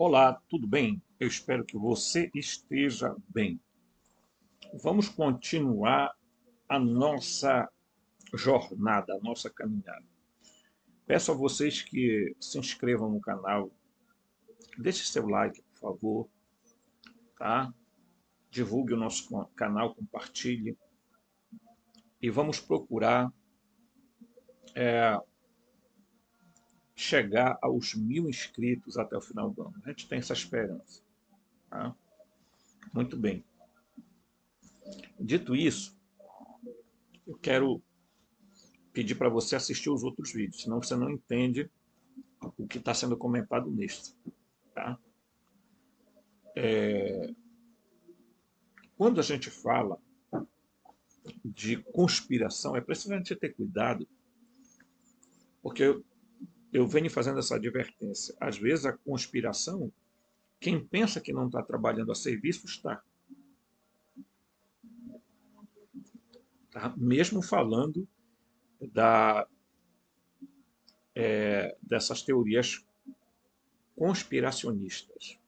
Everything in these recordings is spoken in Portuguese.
Olá, tudo bem? Eu espero que você esteja bem. Vamos continuar a nossa jornada, a nossa caminhada. Peço a vocês que se inscrevam no canal, deixe seu like, por favor, tá? Divulgue o nosso canal, compartilhe e vamos procurar chegar aos 1.000 inscritos até o final do ano. A gente tem essa esperança, tá? Muito bem. Dito isso, eu quero pedir para você assistir os outros vídeos, senão você não entende o que está sendo comentado neste. Tá? Quando a gente fala de conspiração, é preciso a gente ter cuidado, porque eu venho fazendo essa advertência. Às vezes a conspiração, quem pensa que não está trabalhando a serviço, está. Tá? Mesmo falando da, dessas teorias conspiracionistas.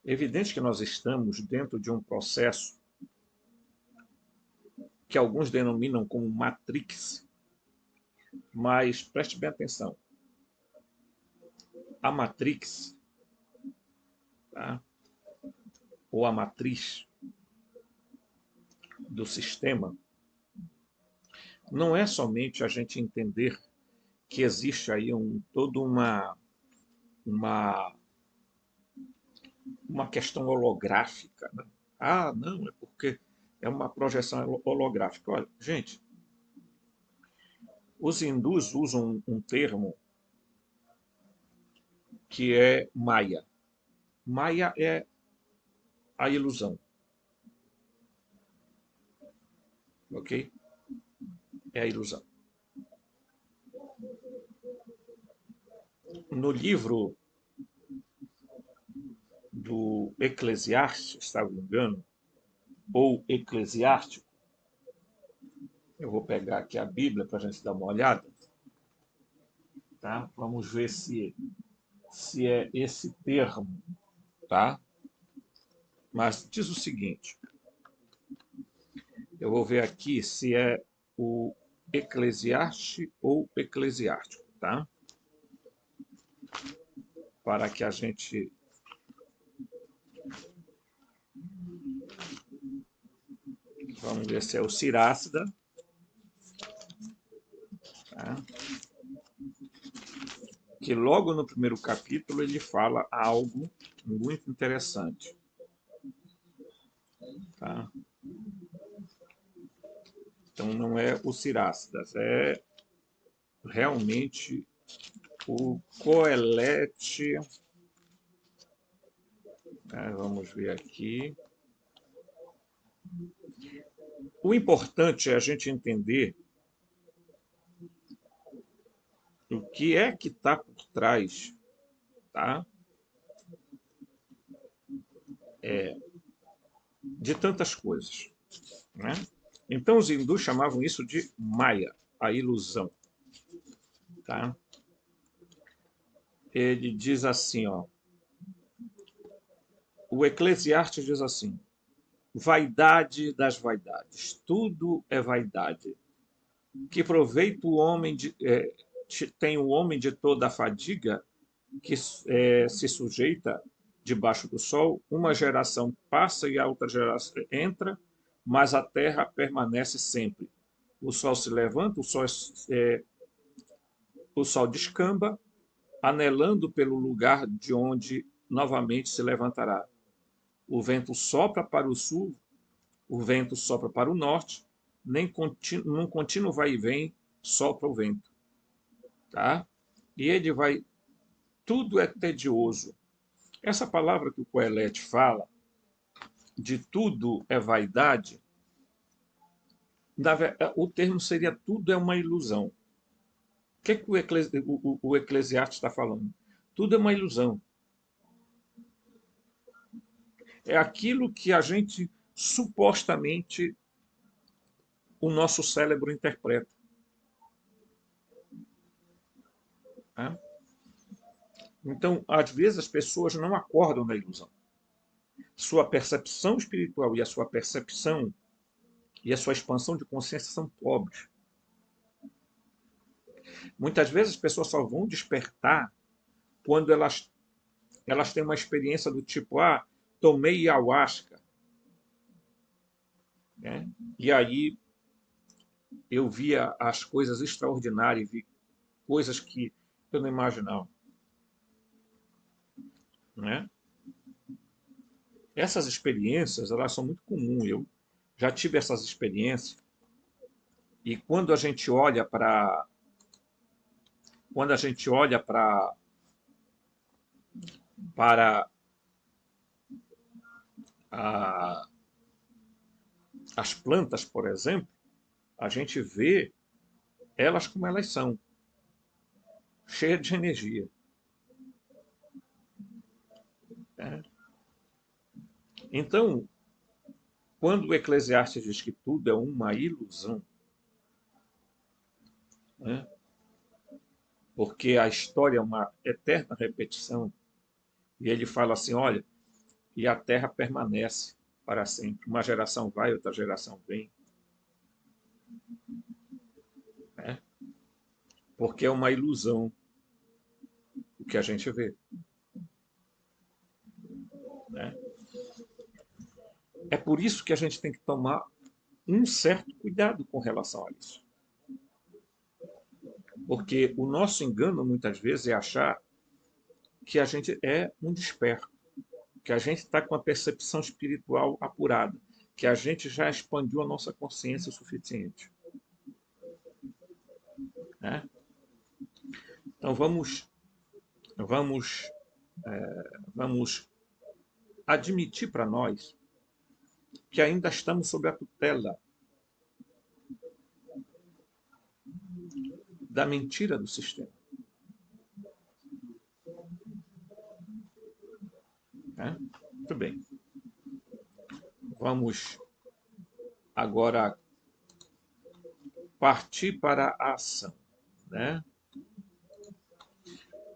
É evidente que nós estamos dentro de um processo que alguns denominam como Matrix, mas preste bem atenção. A Matrix, tá? Ou a matriz do sistema, não é somente a gente entender que existe aí toda uma, uma questão holográfica. Né? Ah, não, é porque é uma projeção holográfica. Olha, gente, os hindus usam um termo que é Maya. Maya é a ilusão, ok? É a ilusão. No livro do Eclesiastes, se não me engano, ou Eclesiástico, eu vou pegar aqui a Bíblia para a gente dar uma olhada, tá? Vamos ver se é esse termo, tá? Mas diz o seguinte, eu vou ver aqui se é o Eclesiastes ou Eclesiástico, tá? Para que a gente vamos ver se é o Sirácida, tá? Que logo no primeiro capítulo ele fala algo muito interessante, tá? Então não é o Sirácidas, é realmente o Coelete. Vamos ver aqui. O importante é a gente entender o que é que está por trás, tá? De tantas coisas, né? Então os hindus chamavam isso de Maya, a ilusão, tá? Ele diz assim, ó, o Eclesiastes diz assim: vaidade das vaidades, tudo é vaidade. Que proveito o homem tem o homem de toda a fadiga que se sujeita debaixo do sol? Uma geração passa e a outra geração entra, mas a terra permanece sempre. O sol se levanta, o sol descamba, anelando pelo lugar de onde novamente se levantará. O vento sopra para o sul, o vento sopra para o norte, nem num contínuo vai e vem sopra o vento. Tá? E ele vai, tudo é tedioso. Essa palavra que o Coelete fala, de tudo é vaidade, o termo seria tudo é uma ilusão. O que, é que o Eclesiastes está falando? Tudo é uma ilusão. É aquilo que a gente supostamente o nosso cérebro interpreta. Né? Então, às vezes, as pessoas não acordam da ilusão. Sua percepção espiritual e a sua percepção e a sua expansão de consciência são pobres. Muitas vezes as pessoas só vão despertar quando elas têm uma experiência do tipo, tomei ayahuasca, né? E aí eu via as coisas extraordinárias, vi coisas que eu não imaginava, né? Essas experiências, elas são muito comuns. Eu já tive essas experiências e quando a gente olha para a, as plantas, por exemplo, a gente vê elas como elas são, cheias de energia, né? Então, quando o Eclesiastes diz que tudo é uma ilusão, né? Porque a história é uma eterna repetição, e ele fala assim, olha, e a Terra permanece para sempre. Uma geração vai, outra geração vem, né? Porque é uma ilusão o que a gente vê, né? É por isso que a gente tem que tomar um certo cuidado com relação a isso. Porque o nosso engano, muitas vezes, é achar que a gente é um desperto, que a gente está com a percepção espiritual apurada, que a gente já expandiu a nossa consciência o suficiente, né? Então vamos, vamos admitir para nós que ainda estamos sob a tutela da mentira do sistema, né? Muito bem. Vamos agora partir para a ação, né?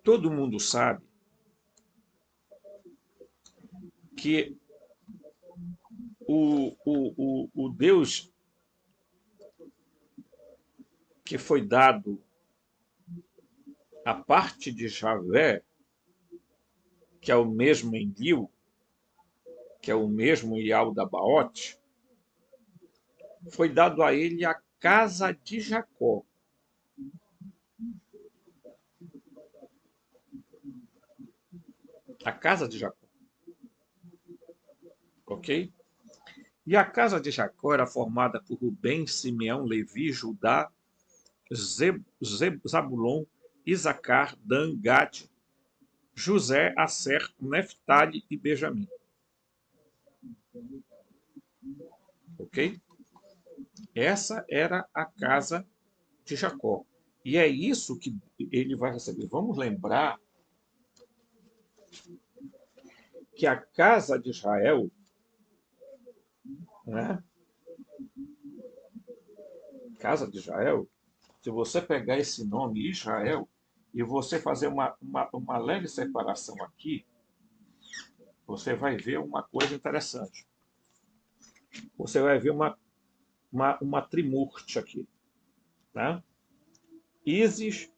Todo mundo sabe que o Deus que foi dado a parte de Javé, que é o mesmo Enlil, que é o mesmo Ialdabaote, foi dado a ele a casa de Jacó. A casa de Jacó. Ok? E a casa de Jacó era formada por Rubem, Simeão, Levi, Judá, Zabulon, Isacar, Dan, Gad, José, Asser, Neftali e Benjamim. Ok? Essa era a casa de Jacó. E é isso que ele vai receber. Vamos lembrar que a casa de Israel, né? Casa de Israel, se você pegar esse nome Israel e você fazer uma leve separação aqui, você vai ver uma coisa interessante. Você vai ver uma trimurte aqui, tá? Isis,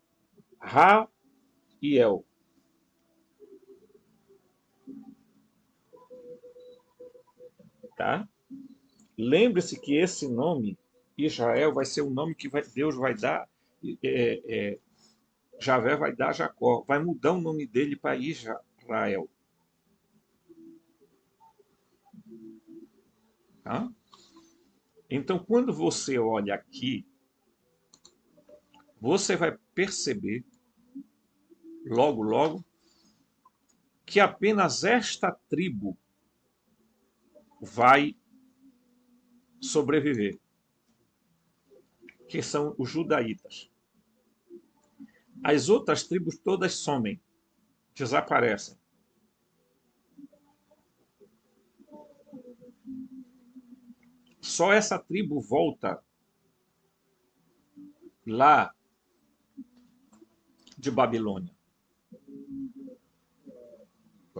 Ra e El. Tá? Lembre-se que esse nome, Israel, vai ser o nome que Deus vai dar, Javé vai dar a Jacó. Vai mudar o nome dele para Israel. Tá? Então, quando você olha aqui, você vai perceber, logo, logo, que apenas esta tribo vai sobreviver, que são os judaítas. As outras tribos todas somem, desaparecem. Só essa tribo volta lá de Babilônia.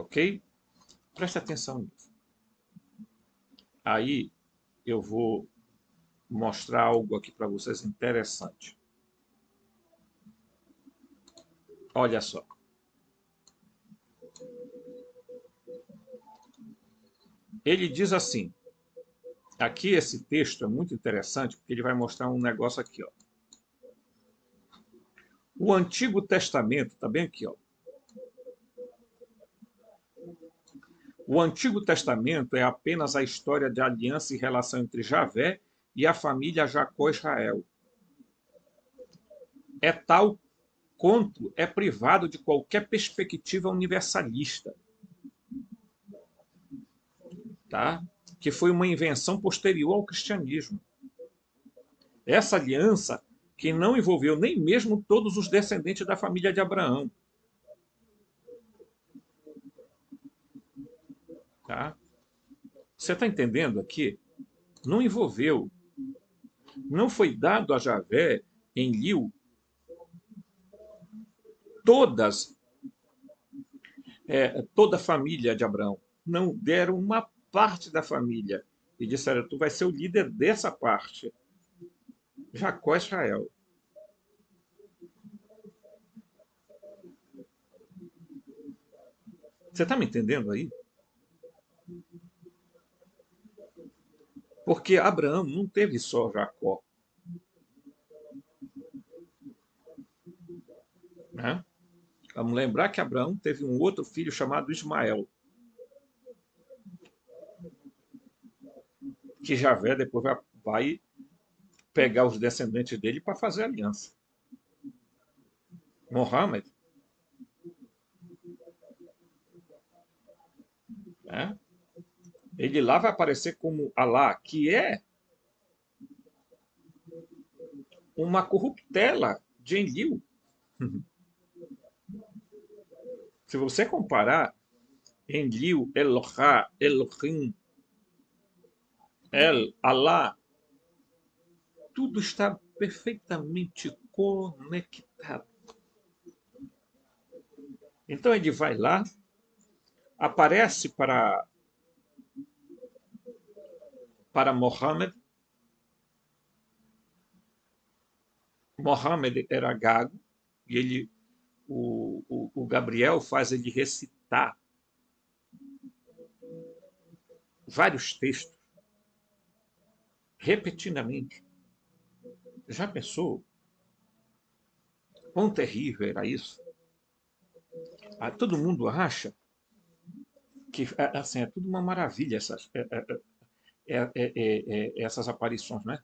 Ok? Preste atenção nisso. Aí eu vou mostrar algo aqui para vocês interessante. Olha só. Ele diz assim, aqui esse texto é muito interessante, porque ele vai mostrar um negócio aqui, ó. O Antigo Testamento, tá bem aqui, ó. O Antigo Testamento é apenas a história de aliança e relação entre Javé e a família Jacó-Israel. É tal quanto é privado de qualquer perspectiva universalista, tá? Que foi uma invenção posterior ao cristianismo. Essa aliança que não envolveu nem mesmo todos os descendentes da família de Abraão. Tá? Você está entendendo aqui? Não envolveu, não foi dado a Javé em Liu todas, toda a família de Abraão. Não deram uma parte da família e disseram: tu vai ser o líder dessa parte. Jacó e Israel. Você está me entendendo aí? Porque Abraão não teve só Jacó. Né? Vamos lembrar que Abraão teve um outro filho chamado Ismael, que Javé depois vai pegar os descendentes dele para fazer aliança. Mohammed, né? Ele lá vai aparecer como Alá, que é uma corruptela de Enlil. Se você comparar Enlil, Elohá, Elohim, El, Alá, tudo está perfeitamente conectado. Então ele vai lá, aparece para Mohammed. Mohammed era gago e o Gabriel faz ele recitar vários textos repetidamente. Já pensou? Quão terrível era isso? Todo mundo acha que assim, é tudo uma maravilha essas aparições, né?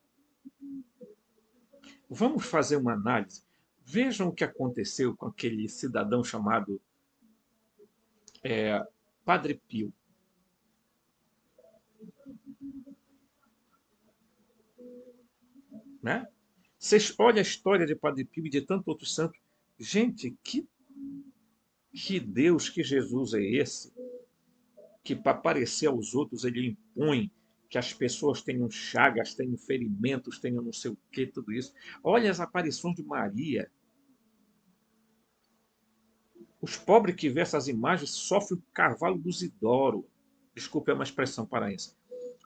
Vamos fazer uma análise. Vejam o que aconteceu com aquele cidadão chamado Padre Pio. Né? Vocês olham a história de Padre Pio e de tantos outros santos. Gente, que Deus, que Jesus é esse? Que para aparecer aos outros ele impõe que as pessoas tenham chagas, tenham ferimentos, tenham não sei o que, tudo isso. Olha as aparições de Maria. Os pobres que vê essas imagens sofrem o cavalo dos Isidoro. Desculpe, é uma expressão paraense.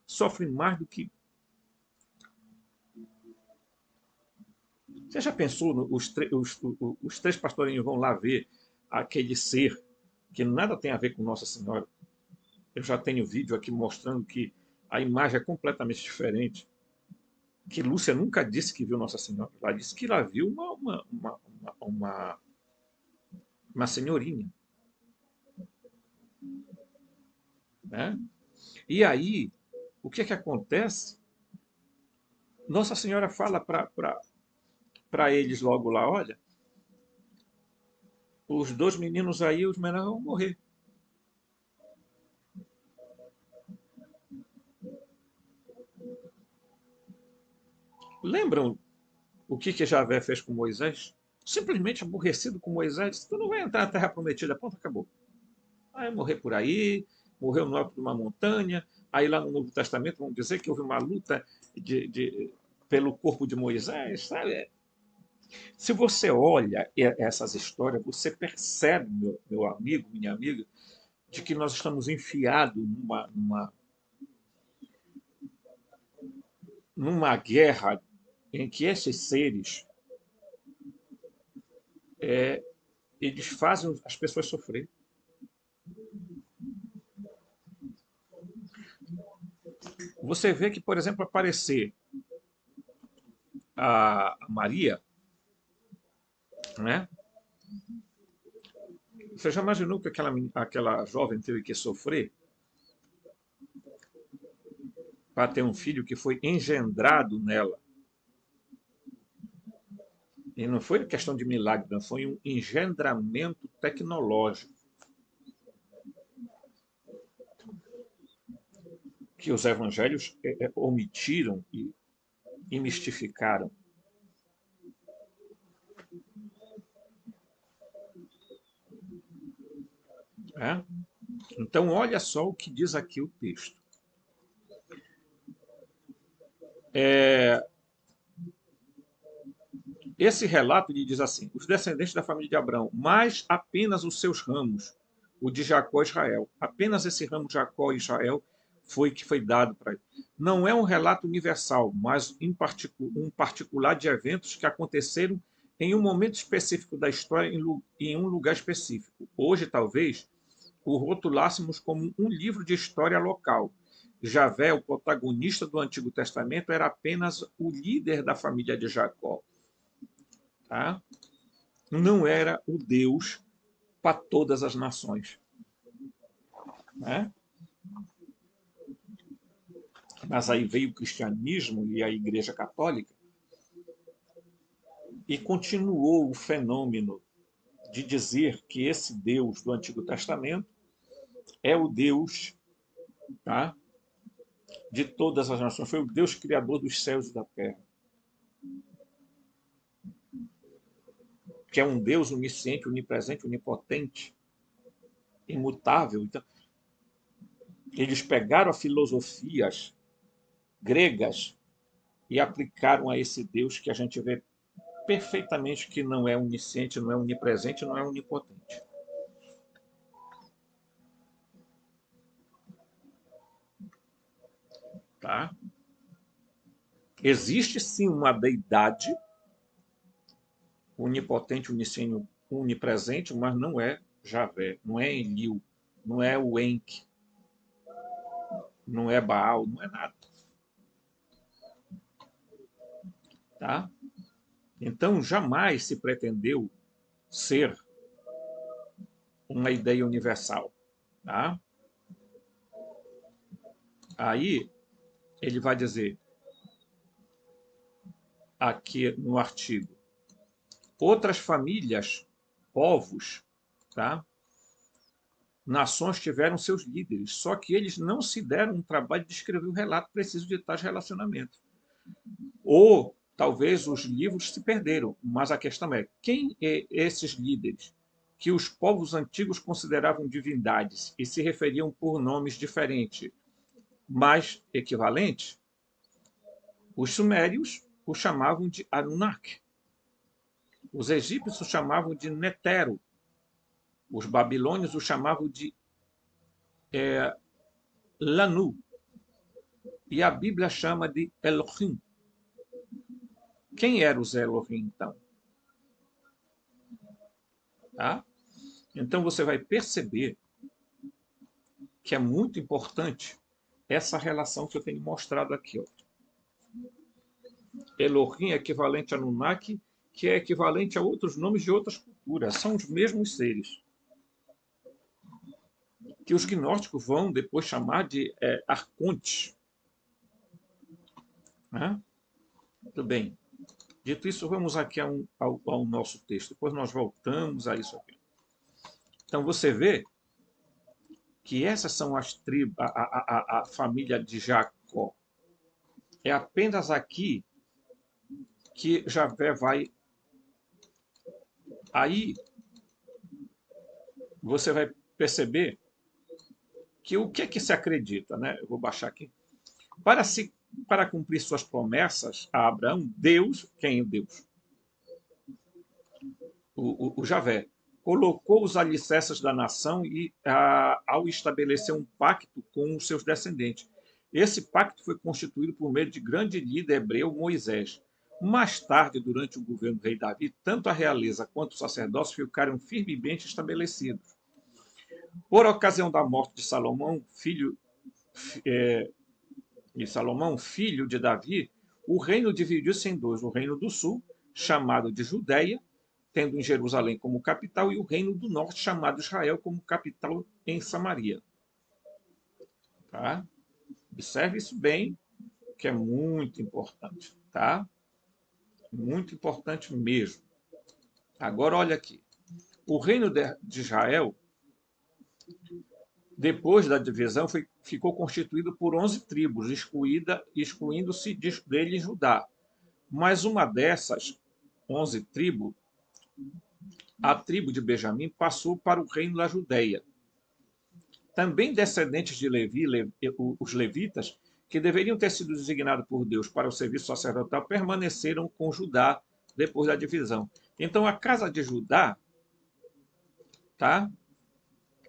Sofrem mais do que. Você já pensou, os três pastorinhos vão lá ver aquele ser que nada tem a ver com Nossa Senhora? Eu já tenho vídeo aqui mostrando que a imagem é completamente diferente. Que Lúcia nunca disse que viu Nossa Senhora. Ela disse que ela viu uma senhorinha. Né? E aí, o que é que acontece? Nossa Senhora fala para eles logo lá: olha, os dois meninos aí, os menores vão morrer. Lembram o que Javé fez com Moisés? Simplesmente aborrecido com Moisés, disse: tu não vai entrar na terra prometida, ponto, acabou. Aí morrer por aí, morreu no alto de uma montanha. Aí lá no Novo Testamento vão dizer que houve uma luta pelo corpo de Moisés, sabe? Se você olha essas histórias, você percebe, meu amigo, minha amiga, de que nós estamos enfiados numa guerra em que esses seres eles fazem as pessoas sofrer. Você vê que, por exemplo, aparecer a Maria, né? Você já imaginou que aquela jovem teve que sofrer para ter um filho que foi engendrado nela? E não foi questão de milagre, não, foi um engendramento tecnológico que os evangelhos omitiram e mistificaram. É? Então, olha só o que diz aqui o texto. Esse relato lhe diz assim: os descendentes da família de Abraão, mas apenas os seus ramos, o de Jacó e Israel. Apenas esse ramo de Jacó e Israel foi que foi dado para ele. Não é um relato universal, mas um particular de eventos que aconteceram em um momento específico da história, em um lugar específico. Hoje, talvez, o rotulássemos como um livro de história local. Javé, o protagonista do Antigo Testamento, era apenas o líder da família de Jacó. Tá? Não era o Deus para todas as nações. Né? Mas aí veio o cristianismo e a Igreja Católica e continuou o fenômeno de dizer que esse Deus do Antigo Testamento é o Deus, tá, de todas as nações, foi o Deus criador dos céus e da terra. Que é um Deus onisciente, onipresente, onipotente, imutável. Então, eles pegaram as filosofias gregas e aplicaram a esse Deus que a gente vê perfeitamente que não é onisciente, não é onipresente, não é onipotente. Tá? Existe sim uma deidade onipotente, onisciente, onipresente, mas não é Javé, não é Enlil, não é o Enki, não é Baal, não é nada. Tá? Então, jamais se pretendeu ser uma ideia universal. Tá? Aí, ele vai dizer, aqui no artigo, outras famílias, povos, tá? Nações tiveram seus líderes, só que eles não se deram um trabalho de escrever um relato preciso de tais relacionamentos. Ou talvez os livros se perderam, mas a questão é, quem é esses líderes que os povos antigos consideravam divindades e se referiam por nomes diferentes, mas equivalentes? Os sumérios o chamavam de Anunnaki. Os egípcios o chamavam de Netero. Os babilônios o chamavam de Lanu. E a Bíblia chama de Elohim. Quem eram os Elohim, então? Tá? Então você vai perceber que é muito importante essa relação que eu tenho mostrado aqui. Ó. Elohim é equivalente a Anunnaki, que é equivalente a outros nomes de outras culturas. São os mesmos seres. Que os gnósticos vão depois chamar de arcontes. Né? Muito bem. Dito isso, vamos aqui ao nosso texto. Depois nós voltamos a isso aqui. Então você vê que essas são as tribos, a família de Jacó. É apenas aqui que Javé vai. Aí você vai perceber que o que é que se acredita, né? Eu vou baixar aqui. Para cumprir suas promessas a Abraão, Deus, quem é Deus? O Javé. colocou os alicerces da nação e ao estabelecer um pacto com os seus descendentes. Esse pacto foi constituído por meio de grande líder hebreu Moisés. Mais tarde, durante o governo do rei Davi, tanto a realeza quanto os sacerdócios ficaram firmemente estabelecidos. Por ocasião da morte de Salomão, filho de Davi, o reino dividiu-se em dois: o reino do sul, chamado de Judéia, tendo em Jerusalém como capital, e o reino do norte, chamado Israel, como capital em Samaria. Tá? Observe isso bem, que é muito importante. Tá? Muito importante mesmo. Agora, olha aqui. O reino de Israel, depois da divisão, ficou constituído por 11 tribos, excluindo-se dele Judá. Mas uma dessas 11 tribos, a tribo de Benjamim, passou para o reino da Judéia. Também descendentes de Levi, os levitas, que deveriam ter sido designados por Deus para o serviço sacerdotal, permaneceram com Judá depois da divisão. Então, a casa de Judá, tá?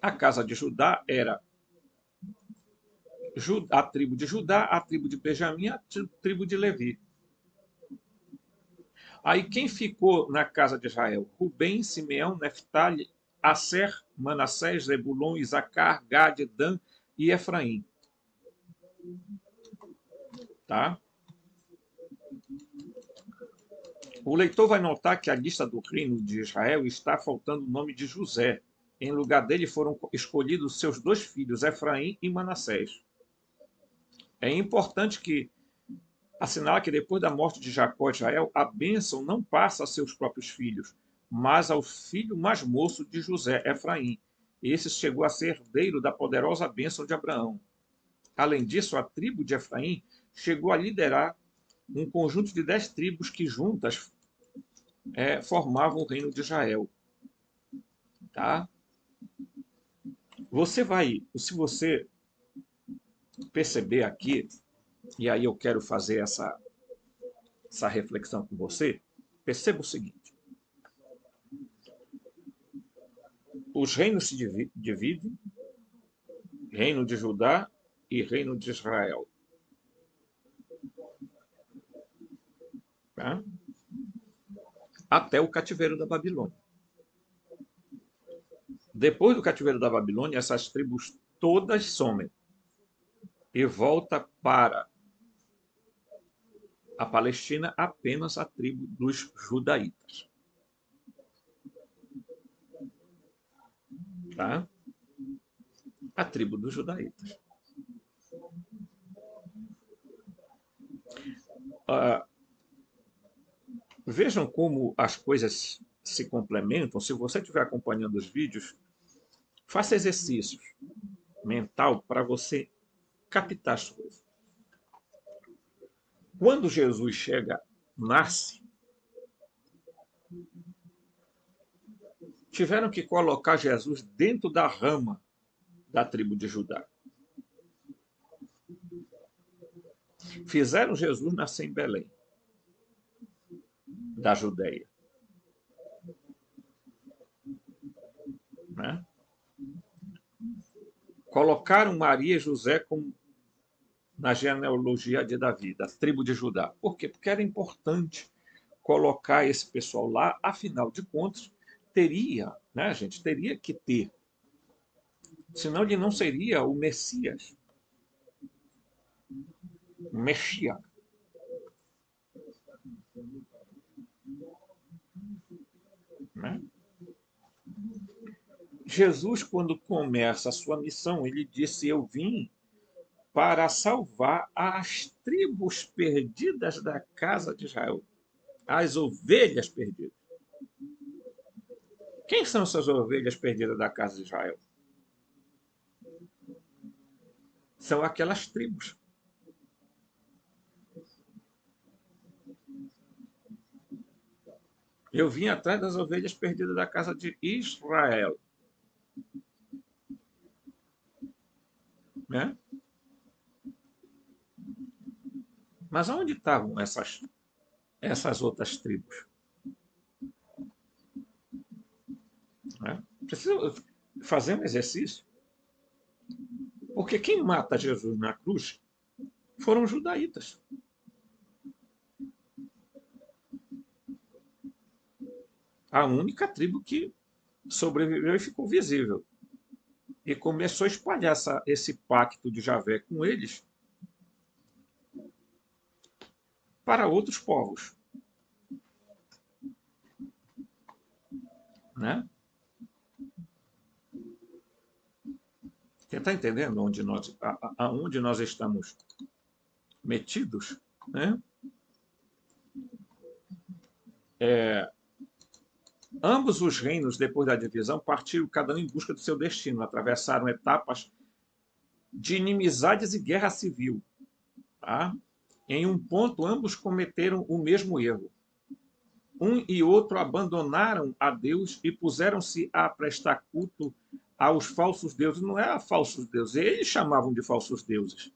A casa de Judá era a tribo de Judá, a tribo de Benjamim, a tribo de Levi. Aí quem ficou na casa de Israel? Rubem, Simeão, Neftali, Asser, Manassés, Zebulon, Isacar, Gade, Dan e Efraim. Tá? O leitor vai notar que a lista do reino de Israel está faltando o nome de José. Em lugar dele foram escolhidos seus dois filhos, Efraim e Manassés. É importante que assinalar que depois da morte de Jacó e Israel, a bênção não passa a seus próprios filhos, mas ao filho mais moço de José, Efraim. Esse chegou a ser herdeiro da poderosa bênção de Abraão. Além disso, a tribo de Efraim chegou a liderar um conjunto de 10 tribos que juntas formavam o reino de Israel. Tá? Se você perceber aqui, e aí eu quero fazer essa reflexão com você, perceba o seguinte: os reinos se dividem, reino de Judá e reino de Israel. Tá? Até o cativeiro da Babilônia. Depois do cativeiro da Babilônia, essas tribos todas somem e volta para a Palestina apenas a tribo dos judaítas. Tá? A tribo dos judaítas. Vejam como as coisas se complementam. Se você estiver acompanhando os vídeos, faça exercícios mental para você captar as coisas. Quando Jesus nasce, tiveram que colocar Jesus dentro da rama da tribo de Judá. Fizeram Jesus nascer em Belém, da Judéia. Né? Colocaram Maria e José como na genealogia de Davi, da tribo de Judá. Por quê? Porque era importante colocar esse pessoal lá, afinal de contas, teria que ter. Senão ele não seria o Messias. Messias. Né? Jesus, quando começa a sua missão, ele disse: eu vim para salvar as tribos perdidas da casa de Israel, as ovelhas perdidas. Quem são essas ovelhas perdidas da casa de Israel? São aquelas tribos. Eu vim atrás das ovelhas perdidas da casa de Israel. Né? Mas onde estavam essas outras tribos? Né? Precisa fazer um exercício. Porque quem mata Jesus na cruz foram os judaítas. A única tribo que sobreviveu e ficou visível. E começou a espalhar esse pacto de Javé com eles para outros povos. Né? Você está entendendo aonde nós estamos metidos? Né? Ambos os reinos, depois da divisão, partiram cada um em busca do seu destino, atravessaram etapas de inimizades e guerra civil. Tá? Em um ponto, ambos cometeram o mesmo erro. Um e outro abandonaram a Deus e puseram-se a prestar culto aos falsos deuses. Não é a falsos deuses, eles chamavam de falsos deuses.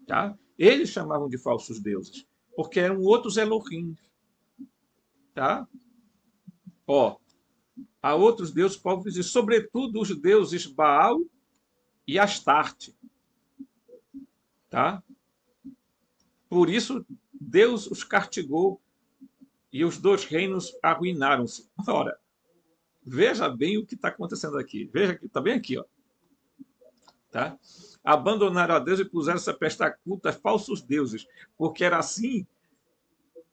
Tá? Eles chamavam de falsos deuses, porque eram outros Elohim. Tá? Ó, há outros deuses povos, e sobretudo os deuses Baal e Astarte. Tá? Por isso, Deus os castigou e os dois reinos arruinaram-se. Ora, veja bem o que está acontecendo aqui. Veja que está bem aqui, ó. Tá? Abandonaram a Deus e puseram-se a prestar culto a falsos deuses, porque era assim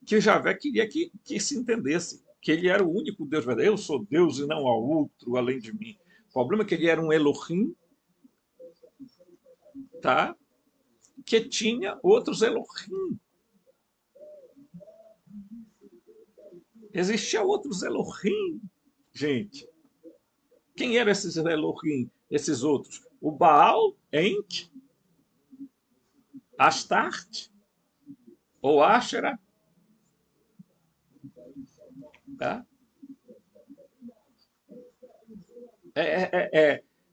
que Javé queria que se entendesse, que ele era o único Deus verdadeiro. Eu sou Deus e não há outro além de mim. O problema é que ele era um Elohim, tá? Que tinha outros Elohim. Existia outros Elohim, gente. Quem eram esses Elohim, esses outros? O Baal, Enki, Astarte, ou Asherah, tá?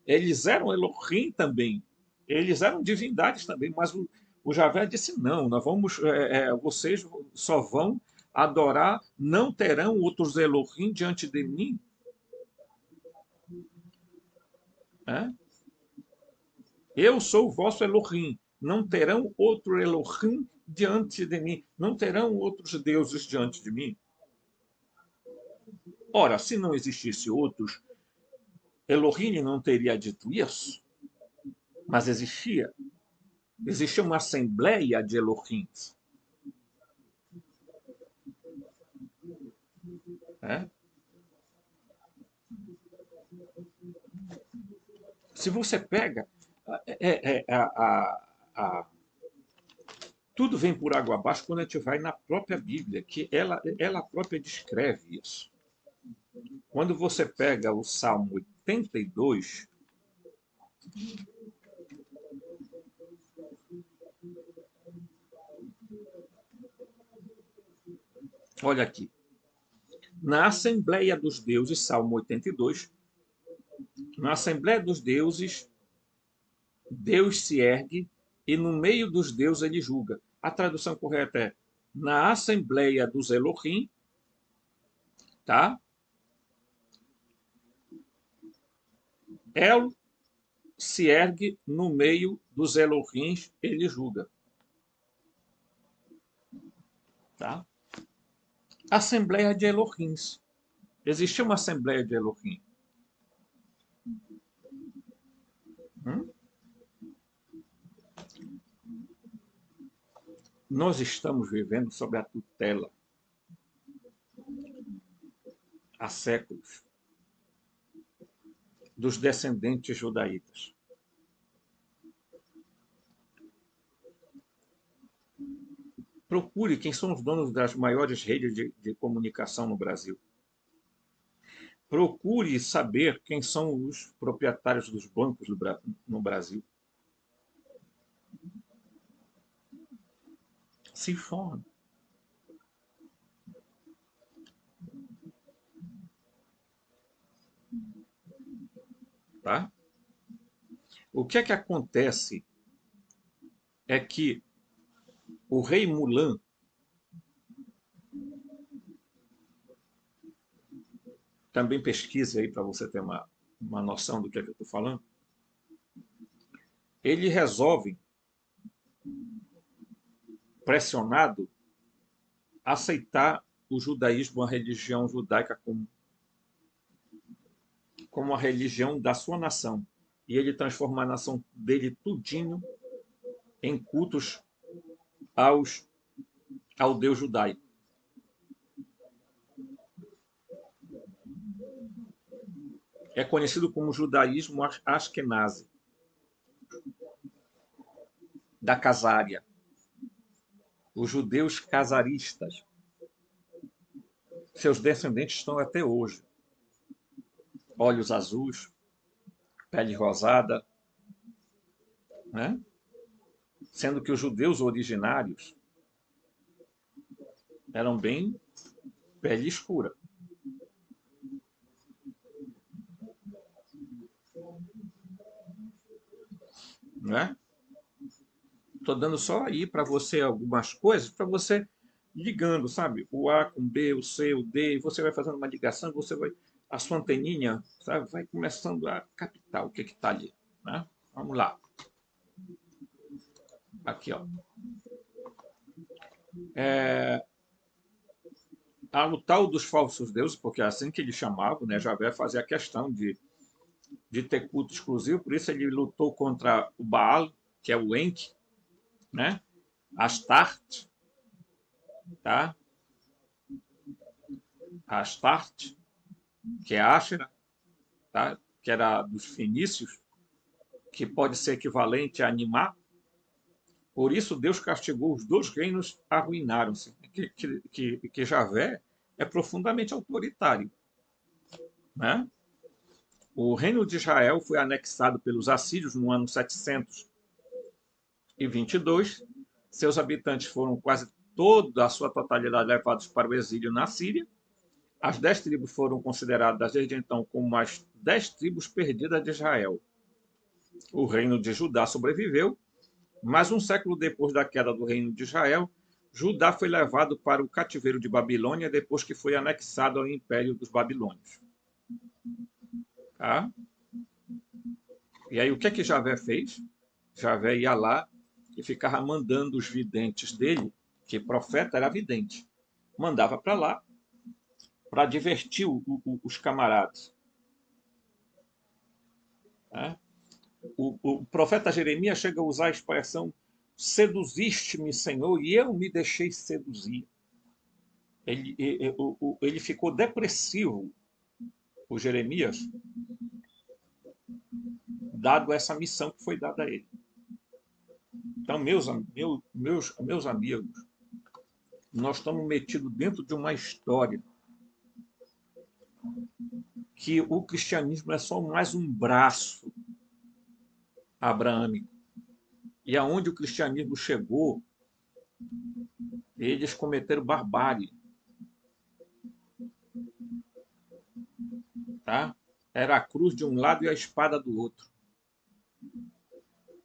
Eles eram Elohim também. Eles eram divindades também, mas o Javé disse: não, nós vamos, vocês só vão adorar, não terão outros Elohim diante de mim. Né? Eu sou o vosso Elohim, não terão outro Elohim diante de mim, não terão outros deuses diante de mim. Ora, se não existisse outros, Elohim não teria dito isso, mas existia. Existia uma assembleia de Elohim. Né? Se você pega, tudo vem por água abaixo quando a gente vai na própria Bíblia, que ela própria descreve isso. Quando você pega o Salmo 82, olha aqui. Na Assembleia dos Deuses, Salmo 82, na Assembleia dos Deuses, Deus se ergue e no meio dos deuses ele julga. A tradução correta é na Assembleia dos Elohim, tá? El se ergue no meio dos Elohims, ele julga. Tá? Assembleia de Elohims. Existia uma Assembleia de Elohim. Nós estamos vivendo sob a tutela há séculos dos descendentes judaítas. Procure quem são os donos das maiores redes de comunicação no Brasil. Procure saber quem são os proprietários dos bancos no Brasil. Se informe. Tá? O que é que acontece é que o rei Mulan também pesquise aí para você ter uma noção do que é que eu estou falando. Ele resolve, pressionado, aceitar o judaísmo, a religião judaica, como a religião da sua nação. E ele transforma a nação dele tudinho em cultos ao Deus judaico. É conhecido como judaísmo Ashkenazi, da Casária. Os judeus casaristas. Seus descendentes estão até hoje. Olhos azuis, pele rosada, né? Sendo que os judeus originários eram bem pele escura. Né? Estou dando só aí para você algumas coisas, para você ligando, sabe? O A com B, o C, o D, e você vai fazendo uma ligação, a sua anteninha, sabe? Vai começando a captar o que está ali. Né? Vamos lá. Aqui, ó. O tal dos falsos deuses, porque é assim que ele chamava, né? Javé fazia a questão de ter culto exclusivo, por isso ele lutou contra o Baal, que é o Enki, né? Astarte, tá? Astarte, que é Ashera, tá? Que era dos fenícios, que pode ser equivalente a Animá. Por isso Deus castigou os dois reinos, arruinaram-se. Que Javé é profundamente autoritário, né? O reino de Israel foi anexado pelos assírios no ano 722. Seus habitantes foram quase toda a sua totalidade levados para o exílio na Síria. As 10 tribos foram consideradas desde então como as 10 tribos perdidas de Israel. O reino de Judá sobreviveu, mas um século depois da queda do reino de Israel, Judá foi levado para o cativeiro de Babilônia depois que foi anexado ao império dos babilônios. Tá? E aí o que é que Javé fez? Javé ia lá e ficava mandando os videntes dele, que profeta era vidente, mandava para lá para divertir os camaradas. Né? O profeta Jeremias chega a usar a expressão: seduziste-me, Senhor, e eu me deixei seduzir. Ele ficou depressivo, o Jeremias, dado essa missão que foi dada a ele. Então, meus amigos, nós estamos metidos dentro de uma história que o cristianismo é só mais um braço abraâmico. E aonde o cristianismo chegou, eles cometeram barbárie. Tá? Era a cruz de um lado e a espada do outro.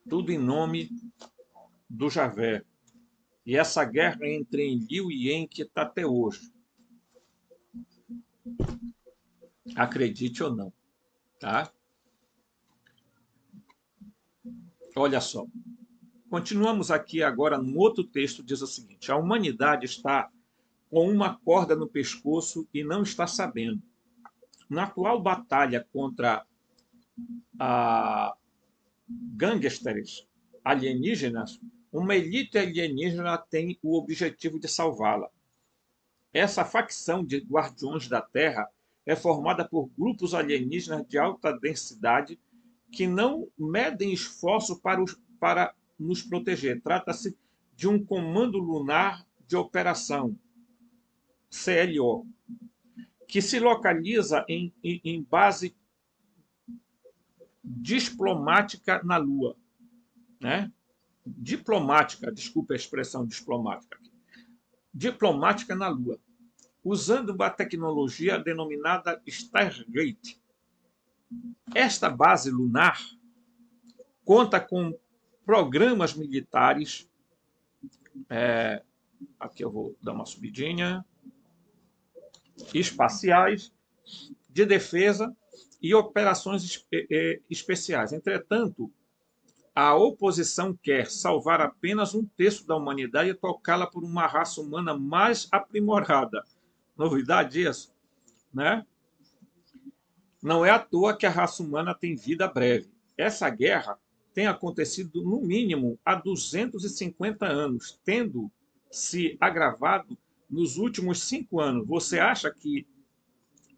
Tudo em nome do Javé. E essa guerra entre Enlil e Enki está até hoje. Acredite ou não. Tá? Olha só. Continuamos aqui agora num outro texto, diz o seguinte: a humanidade está com uma corda no pescoço e não está sabendo. Na atual batalha contra a gangsters alienígenas, uma elite alienígena tem o objetivo de salvá-la. Essa facção de guardiões da Terra é formada por grupos alienígenas de alta densidade que não medem esforço para nos proteger. Trata-se de um Comando Lunar de Operação, CLO, que se localiza em base diplomática na Lua. Né? Diplomática, desculpe a expressão diplomática. Diplomática na Lua, usando uma tecnologia denominada Stargate. Esta base lunar conta com programas militares. Aqui eu vou dar uma subidinha. Espaciais de defesa e operações especiais. Entretanto, a oposição quer salvar apenas um terço da humanidade e trocá-la por uma raça humana mais aprimorada. Novidade isso, né? Não é à toa que a raça humana tem vida breve. Essa guerra tem acontecido, no mínimo, há 250 anos, tendo se agravado nos últimos 5 anos. Você acha que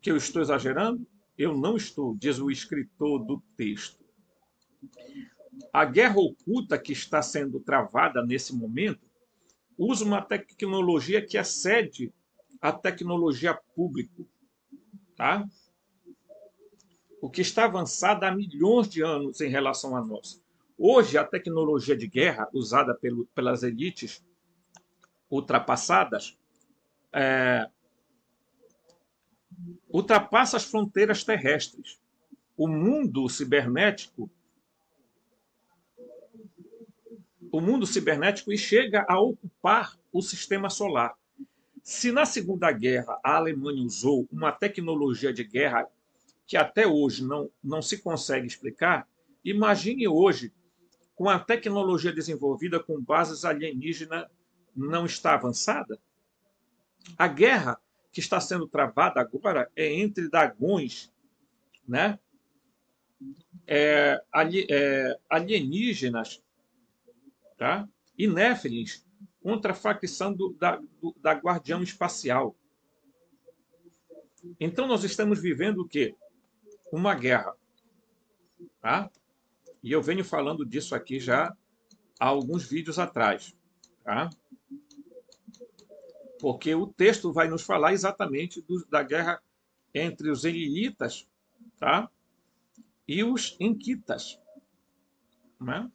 eu estou exagerando? Eu não estou, diz o escritor do texto. A guerra oculta que está sendo travada nesse momento usa uma tecnologia que excede a tecnologia pública, tá? O que está avançada há milhões de anos em relação a nós. Hoje, a tecnologia de guerra usada pelas elites ultrapassadas ultrapassa as fronteiras terrestres. O mundo cibernético e chega a ocupar o sistema solar. Se na Segunda Guerra a Alemanha usou uma tecnologia de guerra que até hoje não se consegue explicar, imagine hoje com a tecnologia desenvolvida com bases alienígenas não está avançada? A guerra que está sendo travada agora é entre dragões, né? Alienígenas, tá? E néfilins contra a facção da Guardião Espacial. Então nós estamos vivendo o quê? Uma guerra. Tá? E eu venho falando disso aqui já há alguns vídeos atrás. Tá? Porque o texto vai nos falar exatamente da guerra entre os elinitas, tá? E os inquitas. Né?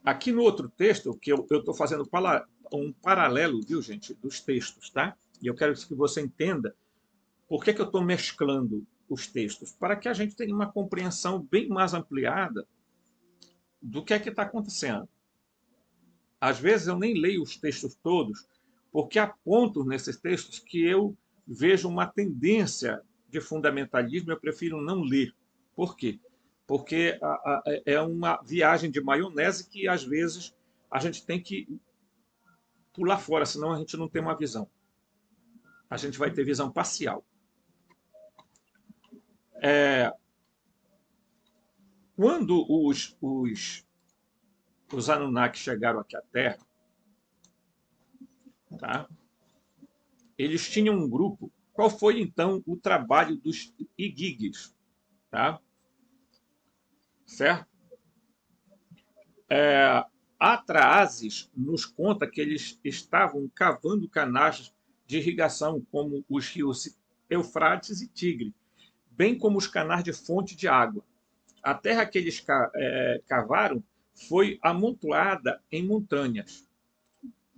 Aqui no outro texto, que eu estou fazendo um paralelo, viu, gente, dos textos, tá? E eu quero que você entenda por que eu estou mesclando os textos, para que a gente tenha uma compreensão bem mais ampliada do que é que está acontecendo. Às vezes eu nem leio os textos todos, porque há pontos nesses textos que eu vejo uma tendência de fundamentalismo, eu prefiro não ler. Por quê? Porque é uma viagem de maionese que, às vezes, a gente tem que pular fora, senão a gente não tem uma visão. A gente vai ter visão parcial. Quando os Anunnaki chegaram aqui à Terra, tá? Eles tinham um grupo. Qual foi, então, o trabalho dos Igigis? Tá? Certo? Atrahasis nos conta que eles estavam cavando canais de irrigação, como os rios Eufrates e Tigre, bem como os canais de fonte de água. A terra que eles cavaram foi amontoada em montanhas.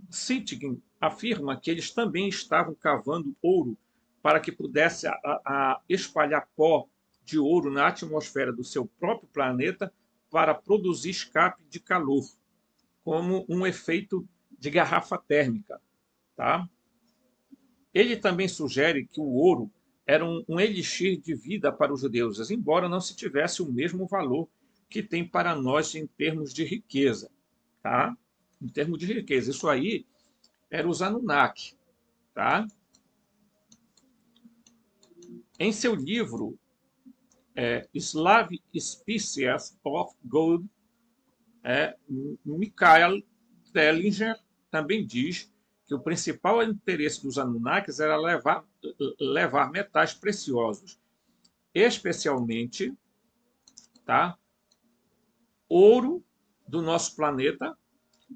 Sitgin afirma que eles também estavam cavando ouro para que pudesse espalhar pó de ouro na atmosfera do seu próprio planeta para produzir escape de calor, como um efeito de garrafa térmica. Tá? Ele também sugere que o ouro era um elixir de vida para os deuses, embora não se tivesse o mesmo valor que tem para nós em termos de riqueza. Tá? Em termos de riqueza. Isso aí era os Anunnaki. Tá? Em seu livro Slav Species of Gold, Michael Tellinger também diz que o principal interesse dos Anunnakis era levar metais preciosos, especialmente, tá, ouro do nosso planeta.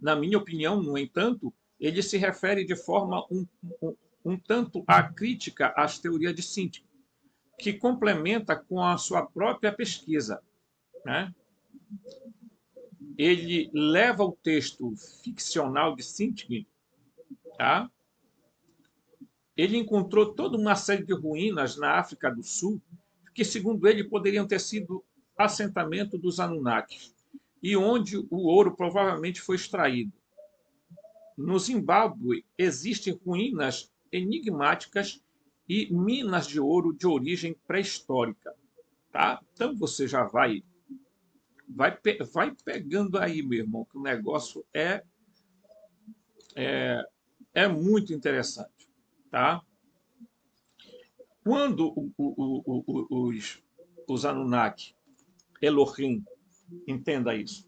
Na minha opinião, no entanto, ele se refere de forma um tanto acrítica às teorias de Sitchin, que complementa com a sua própria pesquisa. Né? Ele leva o texto ficcional de Sitchin, tá? Ele encontrou toda uma série de ruínas na África do Sul que, segundo ele, poderiam ter sido assentamento dos Anunnakis, e onde o ouro provavelmente foi extraído. no Zimbábue existem ruínas enigmáticas e minas de ouro de origem pré-histórica. Tá? Então você já vai pegando aí, meu irmão, que o negócio é muito interessante. Tá? Quando os Anunnaki, Elohim, entenda isso,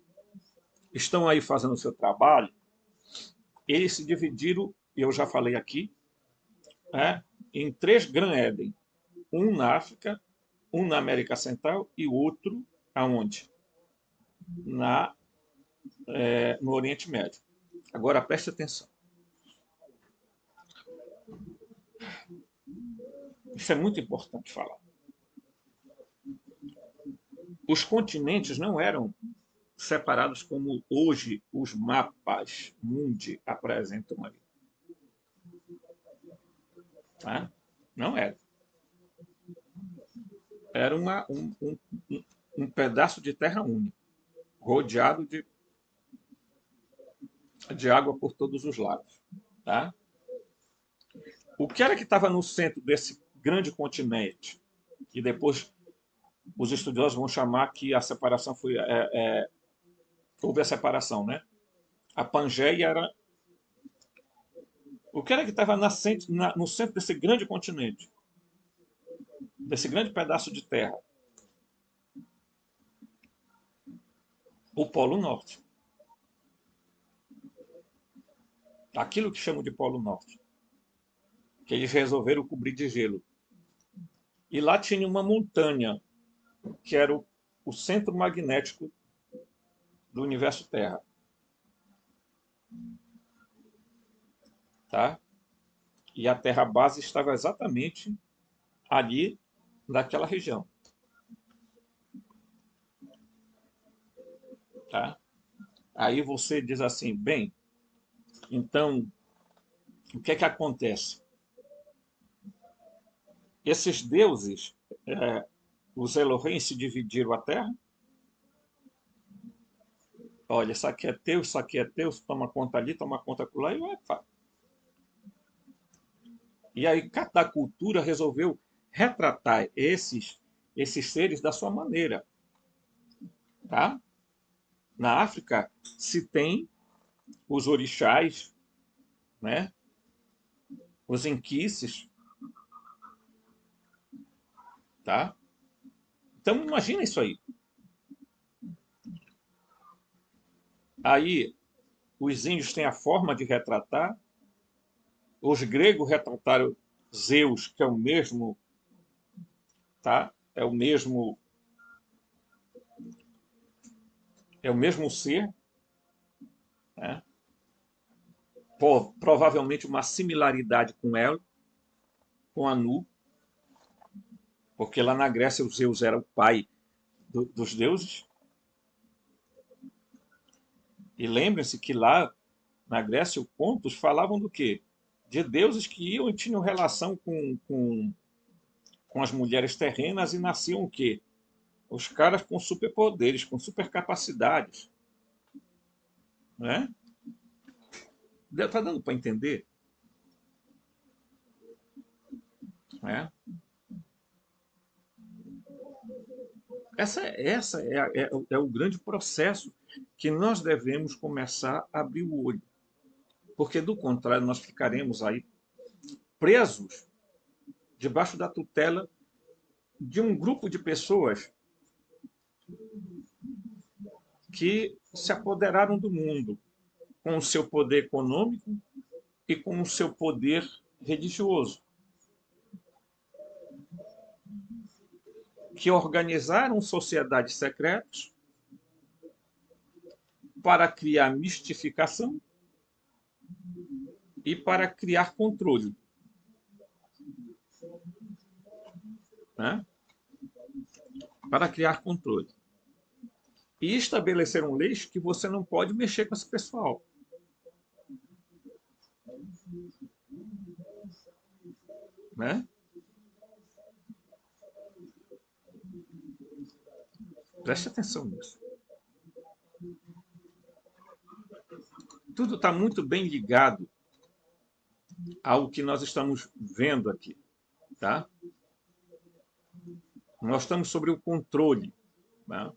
estão aí fazendo o seu trabalho, eles se dividiram, eu já falei aqui, em três Gran Éden. Um na África, um na América Central e outro aonde? No Oriente Médio. Agora preste atenção. Isso é muito importante falar. Os continentes não eram separados como hoje os mapas mundi apresentam aí. Tá? Não era. Era um pedaço de terra única, rodeado de água por todos os lados. Tá? O que era que estava no centro desse grande continente? E depois os estudiosos vão chamar que a separação foi. Houve a separação, né? A Pangeia era. O que era que estava no centro desse grande continente? Desse grande pedaço de terra? O Polo Norte. Aquilo que chamam de Polo Norte. Que eles resolveram cobrir de gelo. E lá tinha uma montanha, que era o centro magnético do universo Terra. Tá? E a Terra base estava exatamente ali, naquela região. Tá? Aí você diz assim, bem, então, o que é que acontece? Esses deuses, os Elohim, se dividiram a terra. Olha, isso aqui é teu, isso aqui é teu, toma conta ali, toma conta lá, e aí cada cultura resolveu retratar esses seres da sua maneira. Tá? Na África se tem os orixás, né? Os enquices. Tá? Então imagina isso aí. Aí os índios têm a forma de retratar, os gregos retrataram Zeus, que é o mesmo, tá? É o mesmo ser, né? Provavelmente uma similaridade com ela, com Anu, porque lá na Grécia o Zeus era o pai dos deuses. E lembrem-se que lá na Grécia os contos falavam do quê? De deuses que iam e tinham relação com as mulheres terrenas e nasciam o quê? Os caras com superpoderes, com supercapacidades. Né? Está dando para entender? Né? Essa é o grande processo que nós devemos começar a abrir o olho. Porque, do contrário, nós ficaremos aí presos debaixo da tutela de um grupo de pessoas que se apoderaram do mundo com o seu poder econômico e com o seu poder religioso, que organizaram sociedades secretas para criar mistificação e para criar controle. Né? Para criar controle. E estabeleceram leis que você não pode mexer com esse pessoal. Né? Preste atenção nisso. Tudo está muito bem ligado ao que nós estamos vendo aqui, tá? Nós estamos sobre o controle, tá?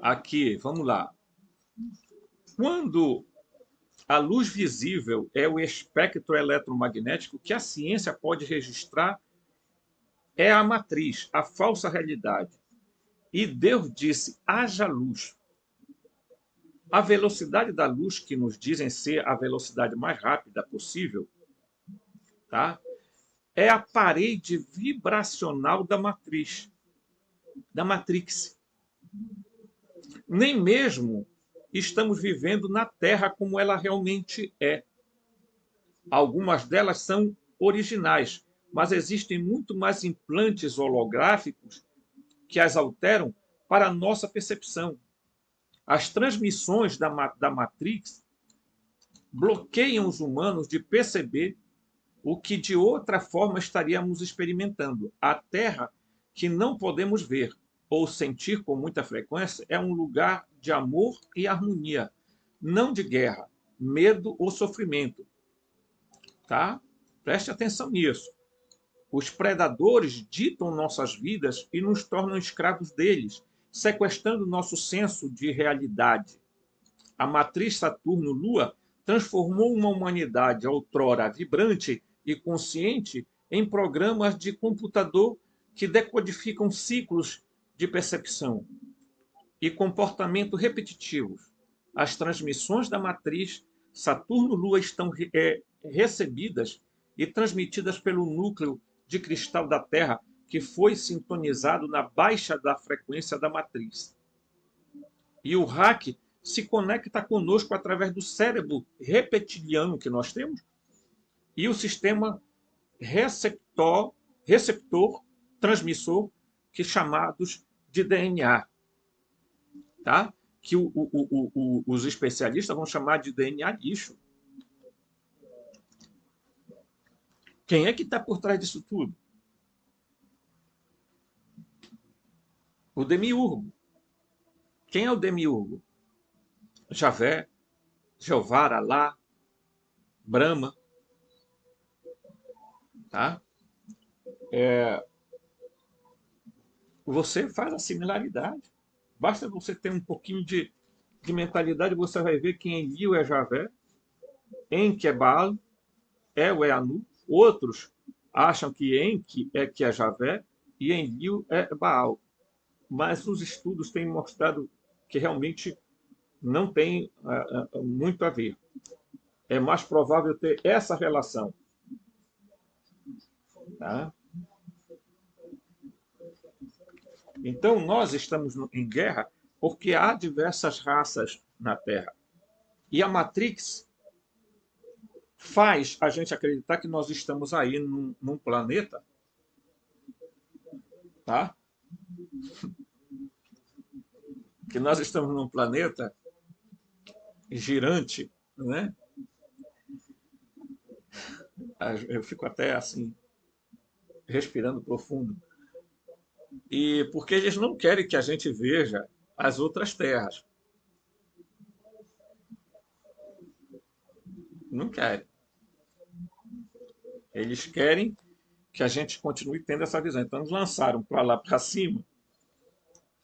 Aqui, vamos lá. Quando a luz visível é o espectro eletromagnético que a ciência pode registrar, é a matriz, a falsa realidade. E Deus disse: haja luz. A velocidade da luz, que nos dizem ser a velocidade mais rápida possível, tá? É a parede vibracional da matriz, da Matrix. Nem mesmo estamos vivendo na Terra como ela realmente é. Algumas delas são originais, mas existem muito mais implantes holográficos que as alteram para a nossa percepção. As transmissões da Matrix bloqueiam os humanos de perceber o que de outra forma estaríamos experimentando. A Terra, que não podemos ver ou sentir com muita frequência, é um lugar de amor e harmonia, não de guerra, medo ou sofrimento. Tá? Preste atenção nisso. Os predadores ditam nossas vidas e nos tornam escravos deles, sequestrando nosso senso de realidade. A matriz Saturno-Lua transformou uma humanidade outrora vibrante e consciente em programas de computador que decodificam ciclos de percepção e comportamento repetitivos. As transmissões da matriz Saturno-Lua estão recebidas e transmitidas pelo núcleo de cristal da Terra, que foi sintonizado na baixa da frequência da matriz. E o hack se conecta conosco através do cérebro reptiliano que nós temos e o sistema receptor transmissor, que chamados de DNA, tá? Que os especialistas vão chamar de DNA lixo. Quem é que está por trás disso tudo? O demiurgo. Quem é o demiurgo? Javé, Jeová, Alá, Brahma. Tá? Você faz a similaridade. Basta você ter um pouquinho de mentalidade, você vai ver que Enlil é Javé, Enki é Baal, El é Anu. Outros acham que Enki é que é Javé e Enlil é Baal. Mas os estudos têm mostrado que realmente não tem muito a ver. É mais provável ter essa relação. Tá? Então, nós estamos em guerra porque há diversas raças na Terra. E a Matrix faz a gente acreditar que nós estamos aí num planeta, tá? Que nós estamos num planeta girante, né? Eu fico até assim, respirando profundo. E porque eles não querem que a gente veja as outras terras. Não querem. Eles querem que a gente continue tendo essa visão. Então, eles lançaram para lá, para cima,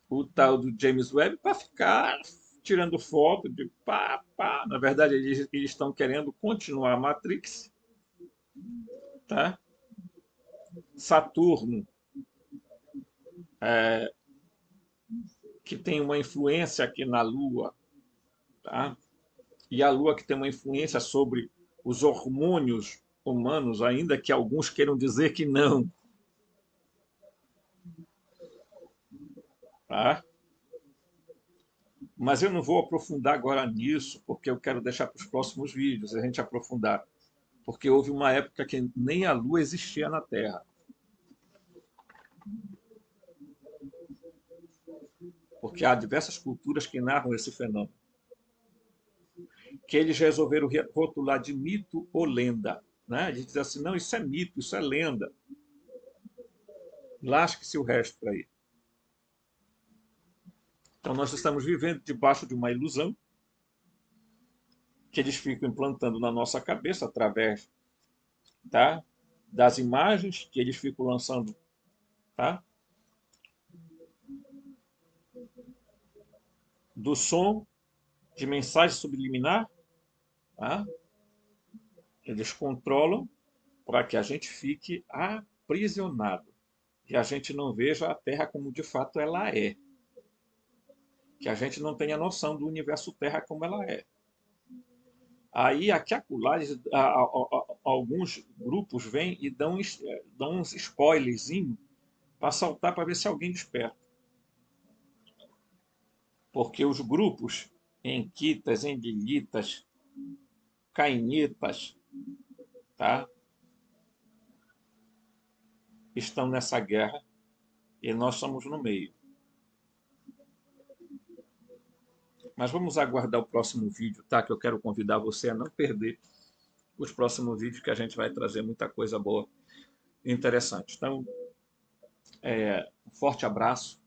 o tal do James Webb para ficar tirando foto de pá, pá. Na verdade, eles estão querendo continuar a Matrix. Tá? Saturno, que tem uma influência aqui na Lua, tá? E a Lua que tem uma influência sobre os hormônios humanos, ainda que alguns queiram dizer que não. Tá? Mas eu não vou aprofundar agora nisso, porque eu quero deixar para os próximos vídeos a gente aprofundar. Porque houve uma época que nem a Lua existia na Terra. Porque há diversas culturas que narram esse fenômeno. Que eles resolveram rotular de mito ou lenda. Né? A gente diz assim, não, isso é mito, isso é lenda. Lasque-se o resto por aí. Então nós estamos vivendo debaixo de uma ilusão que eles ficam implantando na nossa cabeça através, tá, das imagens que eles ficam lançando, tá, do som, de mensagem subliminar, tá? Eles controlam para que a gente fique aprisionado e a gente não veja a Terra como de fato ela é, que a gente não tenha noção do universo Terra como ela é. Aí, aqui acolá, alguns grupos vêm e dão uns spoilerzinhos para saltar para ver se alguém desperta. Porque os grupos enquitas, enlilitas, cainitas, tá, estão nessa guerra e nós estamos no meio. Mas vamos aguardar o próximo vídeo, tá? Que eu quero convidar você a não perder os próximos vídeos, que a gente vai trazer muita coisa boa e interessante. Então, um forte abraço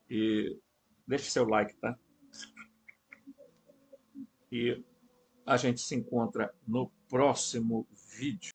e deixe seu like, tá? E a gente se encontra no próximo vídeo.